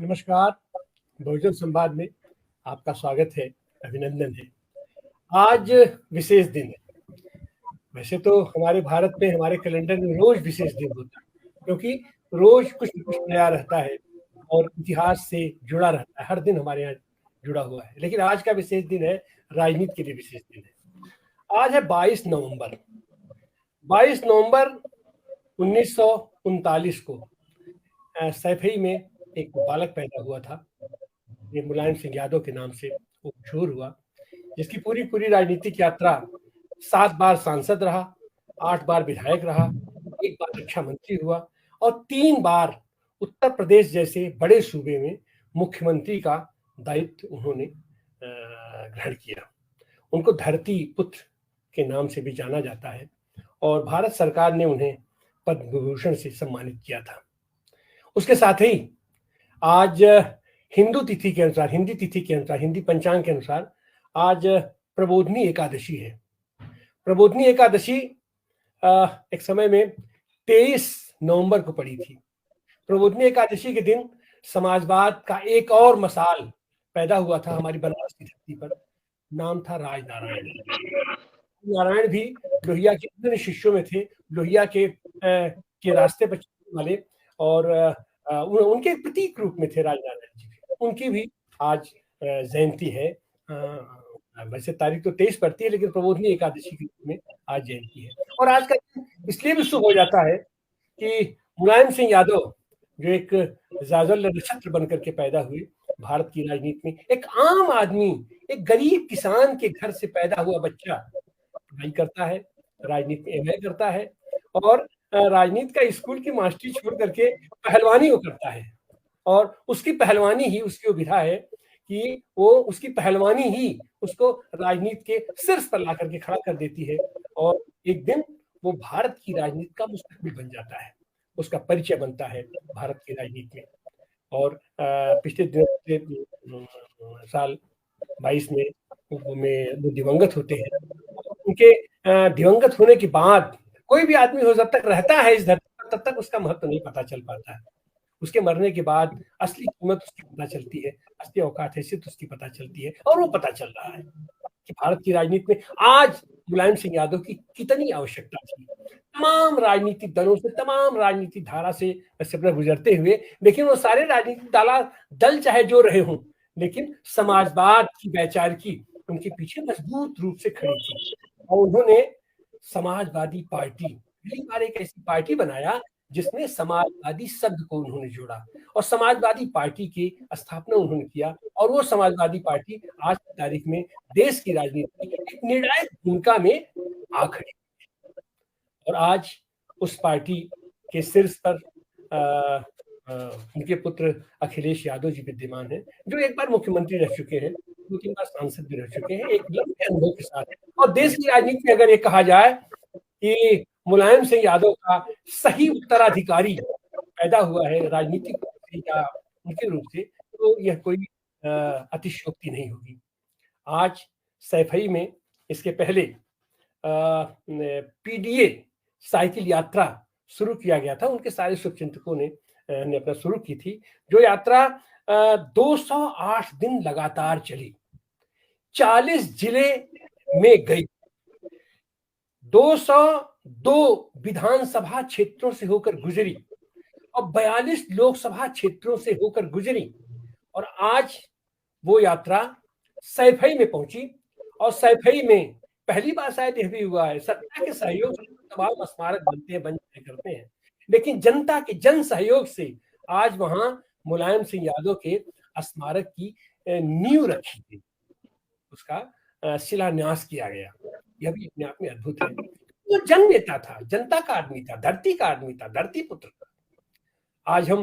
नमस्कार। बहुजन संवाद में आपका स्वागत है, अभिनंदन है। आज विशेष दिन है। वैसे तो हमारे भारत में, हमारे कैलेंडर में रोज विशेष दिन होता है, क्योंकि रोज कुछ न कुछ नया रहता है और इतिहास से जुड़ा रहता है। हर दिन हमारे यहाँ जुड़ा हुआ है, लेकिन आज का विशेष दिन है, राजनीति के लिए विशेष दिन है। आज है 22 नवंबर। 22 नवंबर 1939 को सैफई में एक बालक पैदा हुआ था। ये मुलायम सिंह यादव के नाम से वो मशहूर हुआ, जिसकी पूरी पूरी राजनीतिक यात्रा 7 बार सांसद रहा, 8 बार विधायक रहा, 1 बार रक्षा मंत्री हुआ और 3 बार उत्तर प्रदेश जैसे बड़े सूबे में मुख्यमंत्री का दायित्व उन्होंने ग्रहण किया। उनको धरती पुत्र के नाम से भी जाना जाता है और भारत सरकार ने उन्हें पद्म विभूषण से सम्मानित किया था। उसके साथ ही आज हिंदू तिथि के अनुसार, हिंदी पंचांग के अनुसार आज प्रबोधनी एकादशी है। प्रबोधनी एकादशी एक समय में 23 नवंबर को पड़ी थी। प्रबोधनी एकादशी के दिन समाजवाद का एक और मसाल पैदा हुआ था हमारी बनारस की धरती पर। नाम था राजनारायण। नारायण भी लोहिया के अन्य शिष्यों में थे, लोहिया के रास्ते पर चलने वाले, और उनके प्रतीक रूप में थे राजनारायण जी। उनकी भी आज जयंती है। वैसे तारीख तो 23 पड़ती है, लेकिन प्रबोधनी एकादशी के रूप में आज जयंती है। और आज का इसलिए भी शुभ हो जाता है कि मुलायम सिंह यादव, जो एक जाजुल नक्षत्र बनकर के पैदा हुए, भारत की राजनीति में एक आम आदमी, एक गरीब किसान के घर से पैदा हुआ बच्चा पढ़ाई करता है, राजनीति में एमए करता है और राजनीति का स्कूल की मास्टरी छोड़ करके पहलवानी वो करता है। और उसकी पहलवानी ही उसकी विधा है कि वो उसकी पहलवानी ही उसको राजनीति के शीर्ष पर ला करके खड़ा कर देती है और एक दिन वो भारत की राजनीति का मुस्तकबिल बन जाता है, उसका परिचय बनता है भारत की राजनीति में। और पिछले साल 22 में वो दिवंगत होते हैं। उनके दिवंगत होने के बाद कोई भी आदमी हो, जब तक रहता है इस धरती पर, तब तक उसका महत्व नहीं पता चल पाता है। उसके मरने के बाद असली कीमत उसकी पता चलती है, असली औकात हैसियत उसकी पता चलती है। और वो पता चल रहा है कि भारत की राजनीति में आज मुलायम सिंह यादव की कितनी आवश्यकता थी। तमाम राजनीतिक दलों से, तमाम राजनीतिक धारा से गुजरते हुए, लेकिन वो सारे राजनीतिक दल चाहे जो रहे हों, लेकिन समाजवाद की वैचारिकी उनके पीछे मजबूत रूप से खड़ी थी। और उन्होंने समाजवादी पार्टी, पहली बार एक ऐसी पार्टी बनाया जिसने समाजवादी शब्द को उन्होंने जोड़ा और समाजवादी पार्टी की स्थापना उन्होंने किया। और वो समाजवादी पार्टी आज की तारीख में देश की राजनीति में एक निर्णायक भूमिका में आ खड़ी। और आज उस पार्टी के शीर्ष पर उनके पुत्र अखिलेश यादव जी विद्यमान हैं, जो एक बार मुख्यमंत्री रह चुके हैं, 2-3 बार सांसद भी रह चुके हैं, एक लंबे अनुभव के साथ। और देश की राजनीति में अगर ये कहा जाए कि मुलायम सिंह यादव का सही उत्तराधिकारी पैदा हुआ है राजनीतिक रूप से या उनके रूप से, तो यह कोई अतिशयोक्ति नहीं होगी। आज सैफई में इसके पहले पीडीए साइकिल यात्रा शुरू किया गया था। उनके सारे शुभचिंतकों ने अपना शुरू की थी, जो यात्रा 208 दिन लगातार चली, 40 जिले में गई, 202 विधानसभा क्षेत्रों से होकर गुजरी और 42 लोकसभा क्षेत्रों से होकर गुजरी। और आज वो यात्रा सैफई में पहुंची और सैफई में पहली बार शायद यह भी हुआ है, सत्ता के सहयोग से तमाम स्मारक बन जाया करते हैं, लेकिन जनता के जन सहयोग से आज वहां मुलायम सिंह यादव के स्मारक की नींव रखी गई, उसका शिलान्यास किया गया। यह भी अपने आप में अद्भुत है। वो जन नेता था, जनता का आदमी था, धरती का आदमी था, धरती पुत्र था। आज हम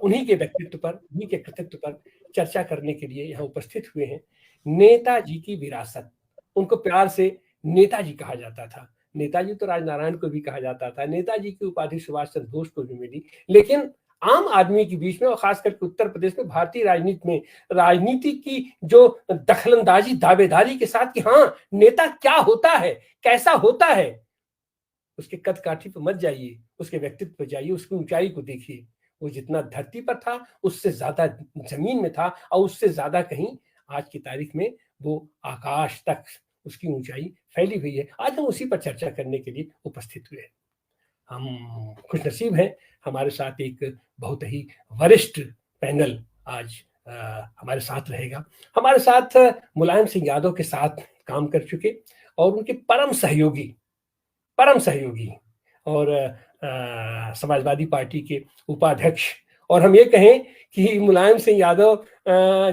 उन्हीं के व्यक्तित्व पर, उन्हीं के कृतित्व पर चर्चा करने के लिए यहाँ उपस्थित हुए हैं। नेताजी की विरासत, उनको प्यार से नेताजी कहा जाता था। नेताजी तो राजनारायण को भी कहा जाता था, नेताजी की उपाधि सुभाष चंद्र बोस को भी मिली, लेकिन आम आदमी के बीच में और खास करके उत्तर प्रदेश में भारतीय राजनीति में राजनीति की जो दखलंदाजी, दावेदारी के साथ कि हाँ नेता क्या होता है, कैसा होता है, उसके कद काठी पर मत जाइए, उसके व्यक्तित्व पर जाइए, उसकी ऊंचाई को देखिए। वो जितना धरती पर था उससे ज्यादा जमीन में था, और उससे ज्यादा कहीं आज की तारीख में वो आकाश तक उसकी ऊंचाई फैली हुई है। आज हम उसी पर चर्चा करने के लिए उपस्थित हुए हैं। हम खुशनसीब हैं, हमारे साथ एक बहुत ही वरिष्ठ पैनल आज हमारे साथ रहेगा। हमारे साथ मुलायम सिंह यादव के साथ काम कर चुके और उनके परम सहयोगी और समाजवादी पार्टी के उपाध्यक्ष, और हम ये कहें कि मुलायम सिंह यादव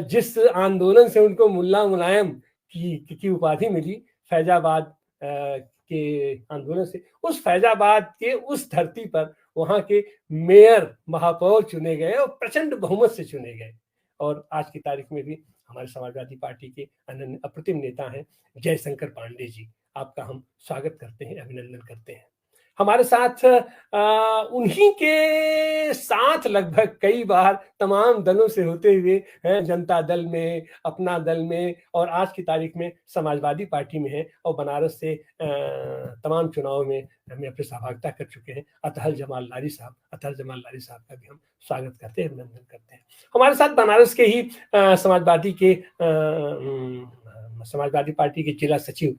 जिस आंदोलन से उनको मुल्ला मुलायम की उपाधि मिली, फैजाबाद के आंदोलन से, उस फैजाबाद के उस धरती पर वहां के मेयर महापौर चुने गए और प्रचंड बहुमत से चुने गए। और आज की तारीख में भी हमारे समाजवादी पार्टी के अनन्य अप्रतिम नेता हैं जयशंकर पांडे जी। आपका हम स्वागत करते हैं, अभिनंदन करते हैं। हमारे साथ उन्हीं के साथ लगभग कई बार तमाम दलों से होते हुए हैं, जनता दल में, अपना दल में, और आज की तारीख में समाजवादी पार्टी में है, और बनारस से तमाम चुनावों में हमें अपनी सहभागिता कर चुके हैं अतहर जमाल लारी साहब का भी हम स्वागत करते हैं, अभिनंदन करते हैं। हमारे साथ बनारस के ही समाजवादी पार्टी के जिला सचिव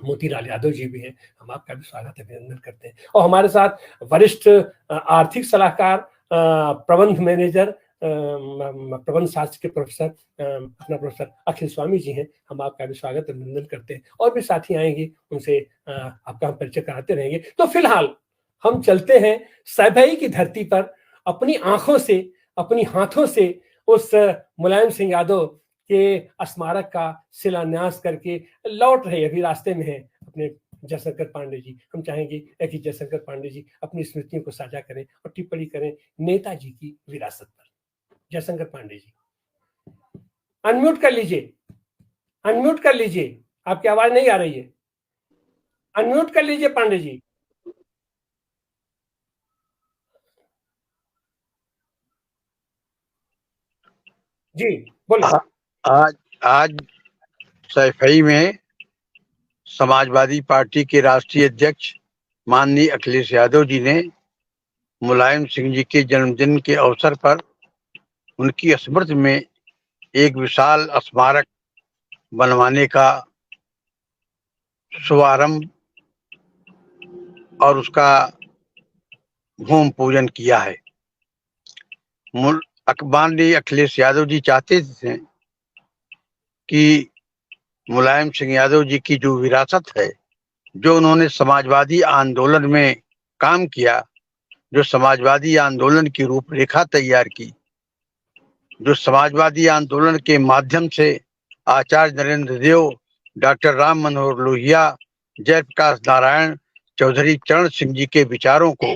मोतीलाल यादव जी भी हैं, हम आपका भी स्वागत अभिनंदन करते हैं। और हमारे साथ वरिष्ठ आर्थिक सलाहकार, प्रबंध मैनेजर, प्रबंध शास्त्र के प्रोफेसर अखिल स्वामी जी हैं, हम आपका भी स्वागत अभिनंदन करते हैं। और भी साथी आएंगे, उनसे आपका हम परिचय कराते रहेंगे। तो फिलहाल हम चलते हैं सैभई की धरती पर, अपनी आंखों से, अपनी हाथों से उस मुलायम सिंह यादव के स्मारक का शिलान्यास करके लौट रहे, अभी रास्ते में हैं अपने जयशंकर पांडे जी। हम चाहेंगे कि जयशंकर पांडे जी अपनी स्मृतियों को साझा करें और टिप्पणी करें नेताजी की विरासत पर। जयशंकर पांडे जी, अनम्यूट कर लीजिए, आपकी आवाज नहीं आ रही है, अनम्यूट कर लीजिए पांडे जी। जी बोलिए। आज सैफई में समाजवादी पार्टी के राष्ट्रीय अध्यक्ष माननीय अखिलेश यादव जी ने मुलायम सिंह जी के जन्मदिन के अवसर पर उनकी स्मृति में एक विशाल स्मारक बनवाने का शुभारंभ और उसका भूमि पूजन किया है। माननीय अखिलेश यादव जी चाहते थे कि मुलायम सिंह यादव जी की जो विरासत है, जो उन्होंने समाजवादी आंदोलन में काम किया, जो समाजवादी आंदोलन की रूपरेखा तैयार की, जो समाजवादी आंदोलन के माध्यम से आचार्य नरेंद्र देव, डॉक्टर राम मनोहर लोहिया, जयप्रकाश नारायण, चौधरी चरण सिंह जी के विचारों को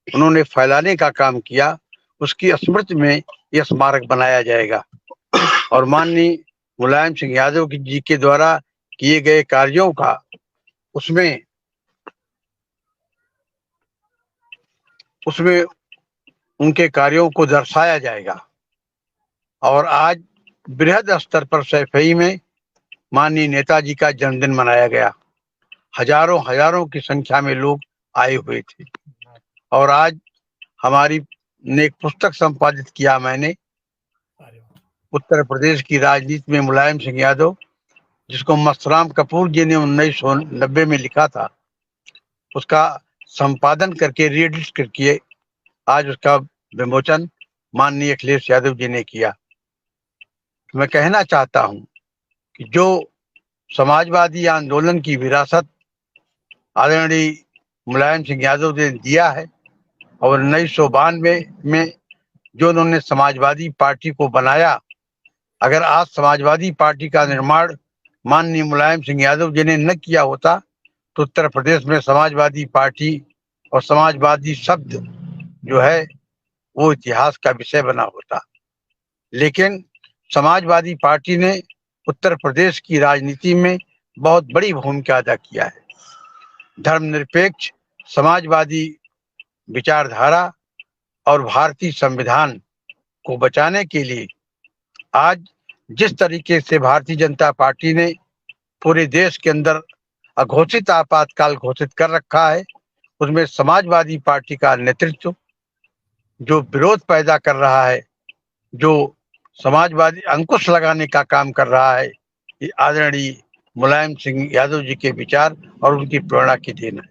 उन्होंने फैलाने का काम किया, उसकी स्मृति में यह स्मारक बनाया जाएगा। और माननीय मुलायम सिंह यादव जी के द्वारा किए गए कार्यों का उसमें उनके कार्यों को दर्शाया जाएगा। और आज बृहद स्तर पर सैफई में माननीय नेताजी का जन्मदिन मनाया गया। हजारों की संख्या में लोग आए हुए थे। और आज हमारी ने एक पुस्तक संपादित किया मैंने, उत्तर प्रदेश की राजनीति में मुलायम सिंह यादव, जिसको मस्तराम कपूर जी ने 1990 में लिखा था, उसका संपादन करके रीएडिट करके आज उसका विमोचन माननीय अखिलेश यादव जी ने किया। मैं कहना चाहता हूं कि जो समाजवादी आंदोलन की विरासत आदरणीय मुलायम सिंह यादव ने दिया है, और 1992 में जो उन्होंने समाजवादी पार्टी को बनाया, अगर आज समाजवादी पार्टी का निर्माण माननीय मुलायम सिंह यादव जी ने न किया होता तो उत्तर प्रदेश में समाजवादी पार्टी और समाजवादी शब्द जो है वो इतिहास का विषय बना होता। लेकिन समाजवादी पार्टी ने उत्तर प्रदेश की राजनीति में बहुत बड़ी भूमिका अदा किया है। धर्मनिरपेक्ष समाजवादी विचारधारा और भारतीय संविधान को बचाने के लिए आज जिस तरीके से भारतीय जनता पार्टी ने पूरे देश के अंदर अघोषित आपातकाल घोषित कर रखा है, उसमें समाजवादी पार्टी का नेतृत्व जो विरोध पैदा कर रहा है, जो समाजवादी अंकुश लगाने का काम कर रहा है, ये आदरणीय मुलायम सिंह यादव जी के विचार और उनकी प्रेरणा की देन है।